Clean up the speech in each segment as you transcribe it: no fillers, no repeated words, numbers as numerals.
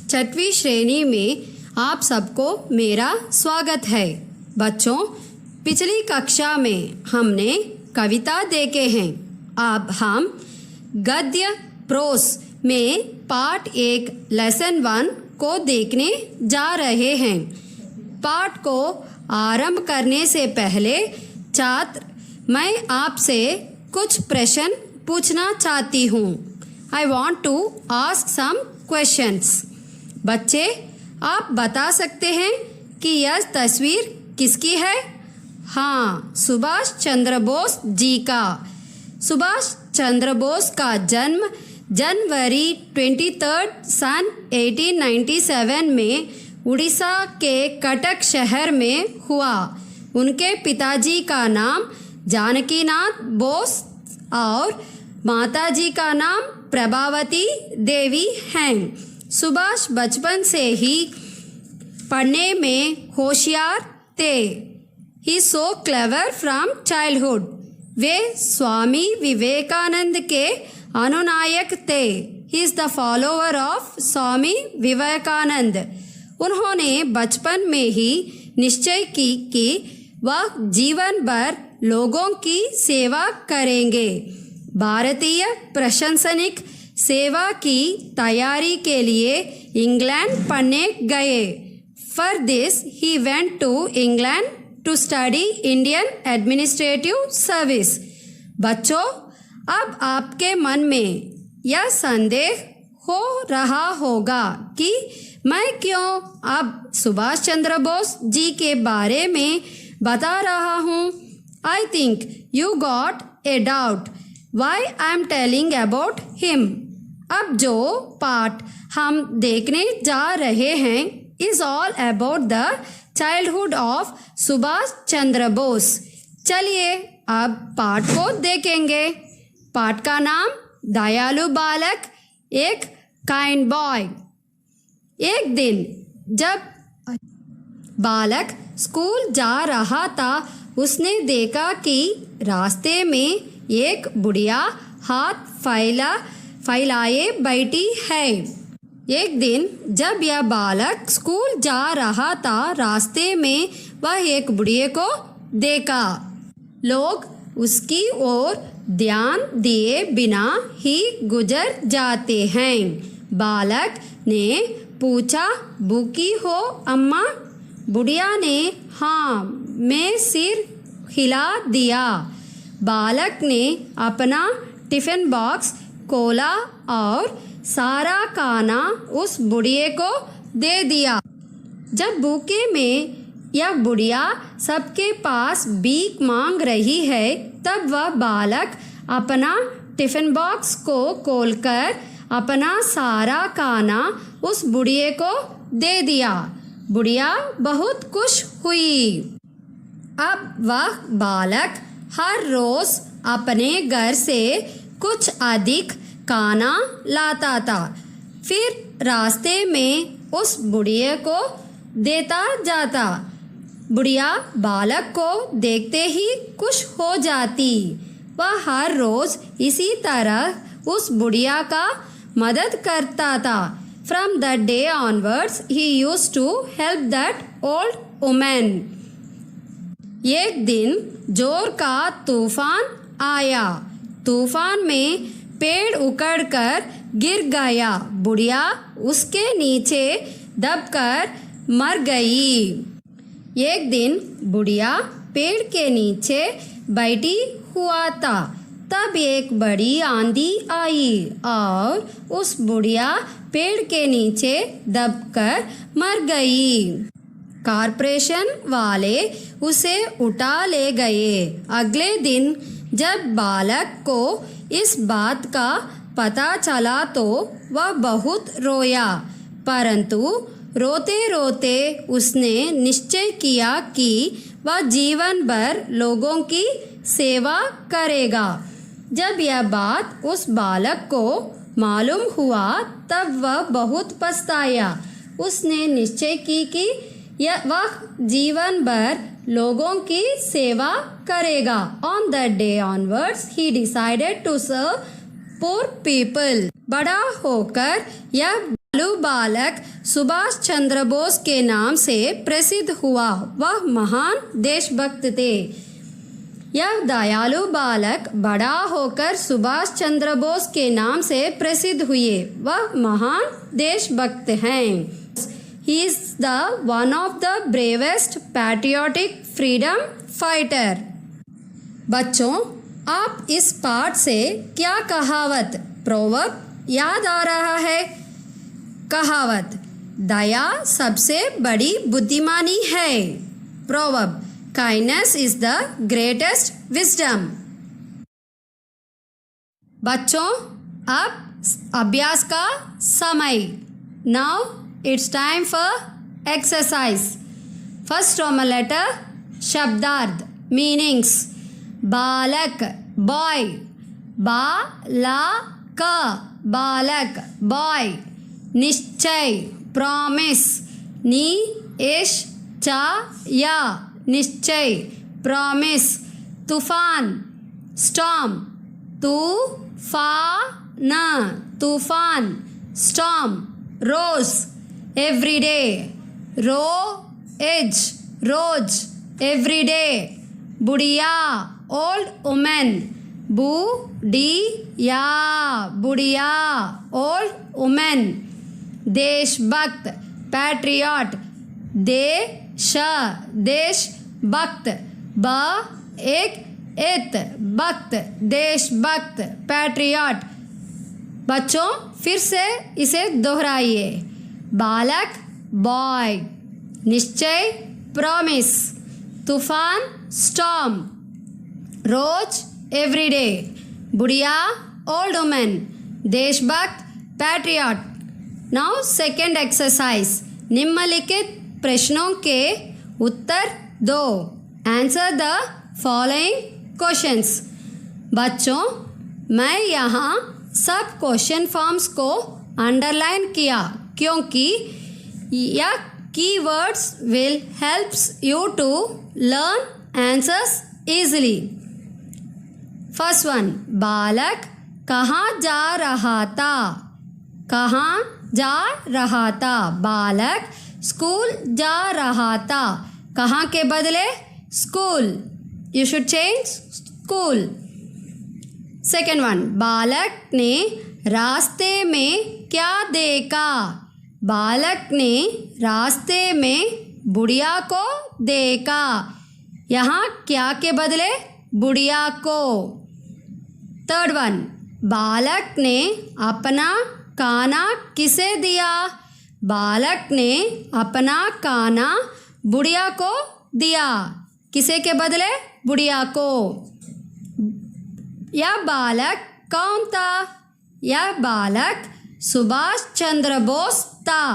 छठवीं श्रेणी में आप सबको मेरा स्वागत है। बच्चों, पिछली कक्षा में हमने कविता देखे हैं। अब हम गद्य प्रोस में पार्ट 1 लेसन 1 को देखने जा रहे हैं। पाठ को आरंभ करने से पहले छात्र, मैं आपसे कुछ प्रश्न पूछना चाहती हूँ। I want to ask some questions। बच्चे, आप बता सकते हैं कि यह तस्वीर किसकी है? हाँ, सुभाष चंद्र बोस जी का। सुभाष चंद्र बोस का जन्म जनवरी 23 सन 1897 में उड़ीसा के कटक शहर में हुआ। उनके पिताजी का नाम जानकीनाथ बोस और माताजी का नाम प्रभावती देवी हैं। सुभाष बचपन से ही पढ़ने में होशियार थे। He so clever from childhood. वे स्वामी विवेकानंद के अनुनायक थे। He is the follower of Swami Vivekananda. उन्होंने बचपन में ही निश्चय की कि वह जीवन भर लोगों की सेवा करेंगे। भारतीय प्रशासनिक सेवा की तैयारी के लिए इंग्लैंड पढ़ने गए। For this he went to England to study Indian administrative service. बच्चों, अब आपके मन में यह संदेह हो रहा होगा कि मैं क्यों अब सुभाष चंद्र बोस जी के बारे में बता रहा हूँ। I think you got a doubt why I am telling about him। अब जो पाठ हम देखने जा रहे हैं is all about the childhood of Subhash Chandra Bose. चलिए अब पाठ को देखेंगे। पाठ का नाम दयालु बालक, एक काइंड बॉय। एक दिन जब बालक स्कूल जा रहा था, उसने देखा कि रास्ते में एक बुढ़िया हाथ फैलाए बैठी है। एक दिन जब यह बालक स्कूल जा रहा था, रास्ते में वह एक बुढ़िया को देखा। लोग उसकी ओर ध्यान दिए बिना ही गुजर जाते हैं। बालक ने पूछा, भूखी हो अम्मा? बुढ़िया ने हाँ में सिर हिला दिया। बालक ने अपना टिफ़िन बॉक्स खोला और सारा खाना उस बुढ़िया को दे दिया। जब भूखे में यह बुढ़िया सबके पास भीख मांग रही है, तब वह बालक अपना टिफ़िन बॉक्स को खोलकर अपना सारा खाना उस बुढ़िया को दे दिया। बुढ़िया बहुत खुश हुई। अब वह बालक हर रोज़ अपने घर से कुछ अधिक खाना लाता था, फिर रास्ते में उस बुढ़िया को देता जाता। बुढ़िया बालक को देखते ही खुश हो जाती। वह हर रोज़ इसी तरह उस बुढ़िया का मदद करता था। From that day onwards he used to help that old woman. एक दिन जोर का तूफान आया। तूफान में पेड़ उखड़कर गिर गया। बुढ़िया उसके नीचे दबकर मर गई। एक दिन बुढ़िया पेड़ के नीचे बैठी हुआ था। तब एक बड़ी आंधी आई और उस बुढ़िया पेड़ के नीचे दबकर मर गई। कॉर्पोरेशन वाले उसे उठा ले गए। अगले दिन जब बालक को इस बात का पता चला तो वह बहुत रोया, परंतु रोते रोते उसने निश्चय किया कि वह जीवन भर लोगों की सेवा करेगा। जब यह बात उस बालक को मालूम हुआ, तब वह बहुत पछताया। उसने निश्चय की कि वह जीवन भर लोगों की सेवा करेगा। On that day onwards, he decided to serve poor people। बड़ा होकर यह बालक सुभाष चंद्र बोस के नाम से प्रसिद्ध हुआ। वह महान देशभक्त थे। यह दयालु बालक बड़ा होकर सुभाष चंद्र बोस के नाम से प्रसिद्ध हुए। वह महान देशभक्त हैं। He is the one of the bravest patriotic freedom fighter. बच्चों, आप इस पाठ से क्या कहावत प्रोवर्ब याद आ रहा है? कहावत, दया सबसे बड़ी बुद्धिमानी है। Proverb, kindness is the greatest wisdom. बच्चों, अब अभ्यास का समय। Now it's time for exercise. First Roman letter शब्दार्थ मीनिंग्स। बालक बॉय, बालक बालक बॉय। निश्चय प्रॉमिस, निश्चय निश्चय प्रॉमिस। तूफान स्टॉर्म, तूफान तूफान स्टॉर्म। रोज एवरीडे, रोज रोज एवरीडे। बुढ़िया ओल्ड वुमेन, बुढ़िया बुढ़िया ओल्ड वुमेन। देशभक्त पैट्रियट, देशभक्त ब एक एत भक्त देशभक्त पैट्रियट। बच्चों, फिर से इसे दोहराइए। बालक बॉय, निश्चय प्रॉमिस, तूफान स्टॉर्म, रोज एवरीडे, बुढ़िया ओल्ड वुमेन, देशभक्त पैट्रियट। Now second exercise. निम्नलिखित प्रश्नों के उत्तर दो। Answer the following questions. बच्चों, मैं यहाँ सब क्वेश्चन फॉर्म्स को अंडरलाइन किया क्योंकि यह keywords will helps you to learn answers easily. First one, बालक कहाँ जा रहा था? कहाँ जा रहा था? बालक स्कूल जा रहा था। कहाँ के बदले school, you should change school. Second one, बालक ने रास्ते में क्या देखा? बालक ने रास्ते में बुढ़िया को देखा। यहाँ क्या के बदले बुढ़िया को। थर्ड वन, बालक ने अपना खाना किसे दिया? बालक ने अपना खाना बुढ़िया को दिया। किसे के बदले? बुढ़िया को। यह बालक कौन था? यह बालक सुभाष चंद्र बोस था।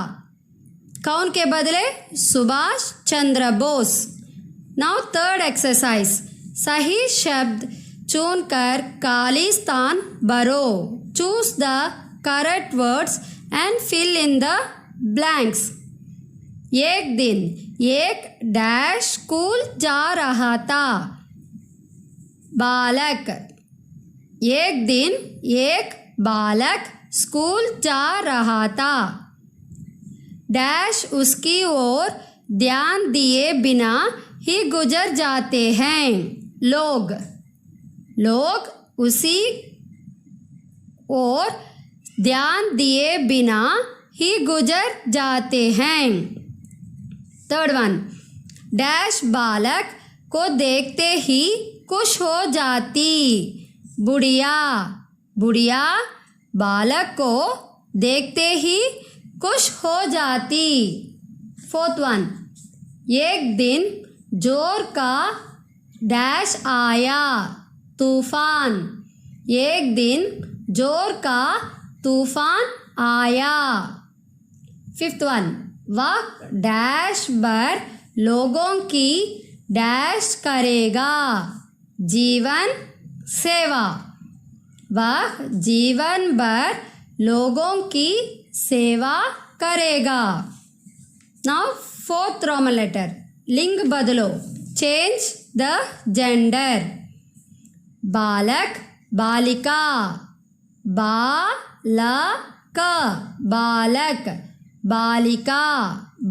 कौन के बदले? Subhash Chandra Bose. Now third exercise. सही शब्द चुनकर खाली स्थान भरो। Choose the correct words and fill in the blanks. एक दिन एक डैश स्कूल जा रहा था। बालक, एक दिन एक बालक स्कूल जा रहा था। डैश उसकी ओर ध्यान दिए बिना ही गुजर जाते हैं। लोग, लोग उसी ओर ध्यान दिए बिना ही गुजर जाते हैं। थर्ड वन, डैश बालक को देखते ही खुश हो जाती। बुढ़िया, बुढ़िया बालक को देखते ही खुश हो जाती। फोर्थ वन, एक दिन जोर का डैश आया। तूफान, एक दिन जोर का तूफान आया। फिफ्थ वन, वह डैश पर लोगों की डैश करेगा। जीवन सेवा, वह जीवन भर लोगों की सेवा करेगा। नाउ फोर्थ रोमन लेटर, लिंग बदलो। Change the gender. बालक बालिका, बालक क बालक बालिका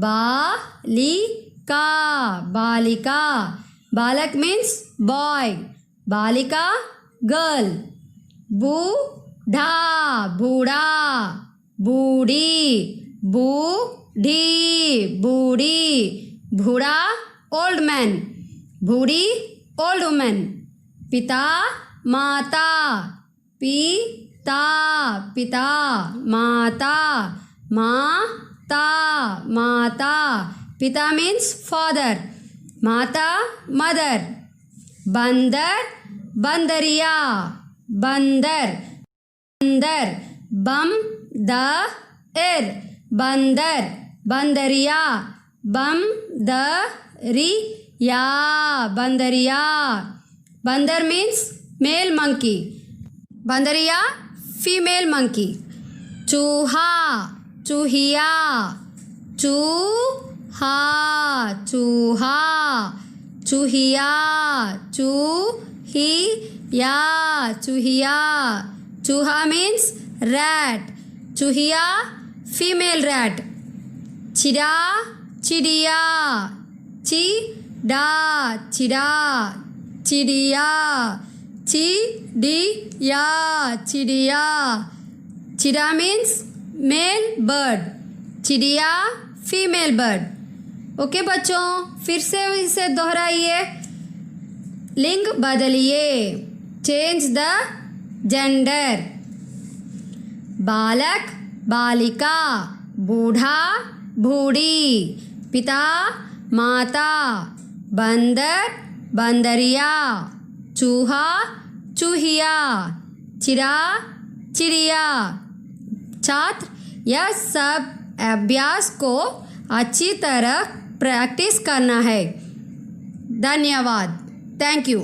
बालिका बालिका बालक मीन्स बॉय बालिका गर्ल बूढ़ा बूढ़ा बूढ़ी बूढ़ी बूढ़ी बूढ़ा ओल्ड मैन बूढ़ी ओल्ड वुमेन पिता माता पिता पिता माता माता माता पिता मीन्स फादर माता मदर बंदर बंदरिया बंदर बंदर बम द एर बंदर बंदरिया बम द रिया बंदरिया बंदर मीन्स मेल मंकी बंदरिया फीमेल मंकी चूहा चूहिया चूहा चूहा चूहिया चूहिया चूहिया चूहा मीन्स रैट चूहिया फीमेल रैट चिड़ा चिड़िया चिड़ा चिड़ा चिड़िया चिड़िया चिड़िया चिड़ा मीन्स मेल बर्ड चिड़िया फीमेल बर्ड ओके बच्चों फिर से इसे दोहराइए लिंग बदलिए चेंज द जेंडर बालक बालिका बूढ़ा बूढ़ी पिता माता बंदर बंदरिया चूहा चूहिया चिड़ा चिड़िया छात्र यह सब अभ्यास को अच्छी तरह प्रैक्टिस करना है धन्यवाद थैंक यू